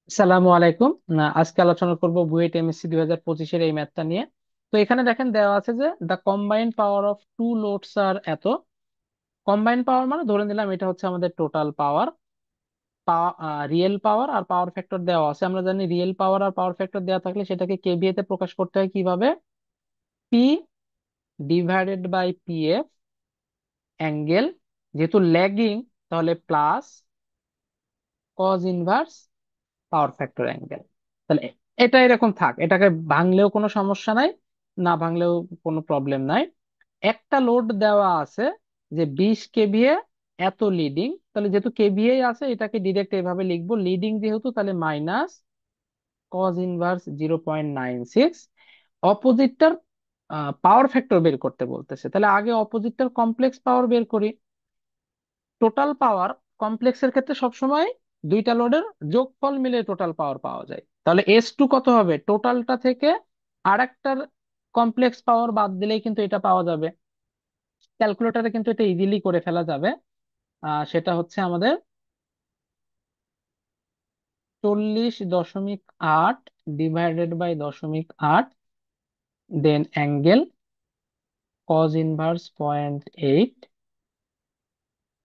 আসসালামু আলাইকুম। আজকে আলোচনা করব বুয়েট এমএসসি 2025-এর এই ম্যাথটা নিয়ে। তো এখানে দেখেন দেওয়া আছে যে the combined power of two loads আর এত। কম্বাইন্ড পাওয়ার মানে ধরে নিলাম এটা হচ্ছে আমাদের টোটাল পাওয়ার। রিয়েল পাওয়ার আর পাওয়ার ফ্যাক্টর দেওয়া আছে। আমরা জানি রিয়েল পাওয়ার আর পাওয়ার ফ্যাক্টর দেওয়া থাকলে সেটাকে কেভিএ তে প্রকাশ করতে হয় কিভাবে? P divided by PF angle, যেহেতু ল্যাগিং তাহলে plus cos inverse power factor angle. তাহলে এটা এরকম থাক, এটাকে ভাঙলেও কোনো সমস্যা নাই, না ভাঙলেও কোনো প্রবলেম নাই। একটা লোড দেওয়া আছে যে 20 কেভিএ, এত লিডিং, তাহলে যেহেতু কেভিএ আছে এটাকে ডিরেক্ট এভাবে লিখবো, লিডিং যেহেতু তাহলে মাইনাস কজ ইনভার্স 0.96। অপোজিটটার পাওয়ার ফ্যাক্টর বের করতে বলতেছে, তাহলে আগে অপোজিটটার কমপ্লেক্স পাওয়ার বের করি। টোটাল পাওয়ার কমপ্লেক্সের ক্ষেত্রে সবসময় দুইটা লোডের যোগফল মিলে টোটাল পাওয়ার পাওয়া যায়। তাহলে S2 কত হবে? টোটালটা থেকে আরেকটার কমপ্লেক্স পাওয়ার বাদ দিলেই কিন্তু এটা পাওয়া যাবে। ক্যালকুলেটরে কিন্তু এটা ইজিলি করে ফেলা যাবে। সেটা হচ্ছে আমাদের 40.8 divided by 0.8, then angle cos inverse 0.8,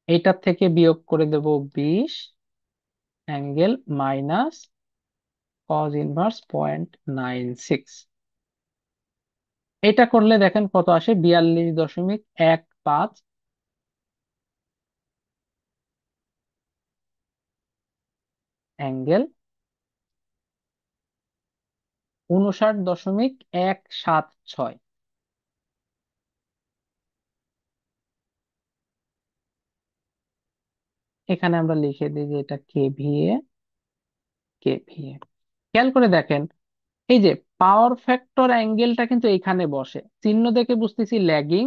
এইটার থেকে বিয়োগ করে দেব 20, অ্যাঙ্গেল মাইনাস কজ ইনভার্স 0.96। এটা করলে দেখেন কত আসে, 42.15। অ্যাঙ্গেল 59.176। এখানে আমরা লিখে দিই যে এটা কেভিএ। কেভিএ খেয়াল করে দেখেন, এই যে পাওয়ার ফ্যাক্টর অ্যাঙ্গেলটা কিন্তু এখানে বসে, চিহ্ন দেখে বুঝতেছি ল্যাগিং,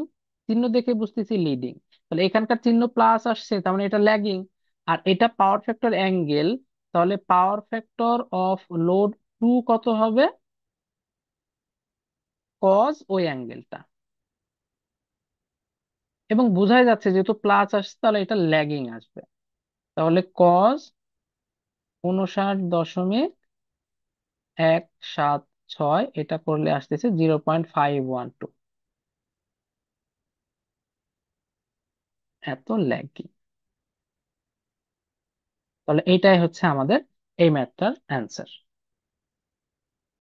চিহ্ন দেখে বুঝতেছি লিডিং। তাহলে এখানকার চিহ্ন প্লাস আসছে, তার মানে এটা ল্যাগিং। আর এটা পাওয়ার ফ্যাক্টর অ্যাঙ্গেল, তাহলে পাওয়ার ফ্যাক্টর অফ লোড 2 কত হবে? কজ ওই অ্যাঙ্গেলটা, এবং বোঝাই যাচ্ছে যেহেতু প্লাস আসছে তাহলে এটা ল্যাগিং আসবে। তাহলে কজ 59.176, এটা করলে আসতেছে 0.512, এত ল্যাগিং। তাহলে এইটাই হচ্ছে আমাদের এই ম্যাথটার অ্যান্সার।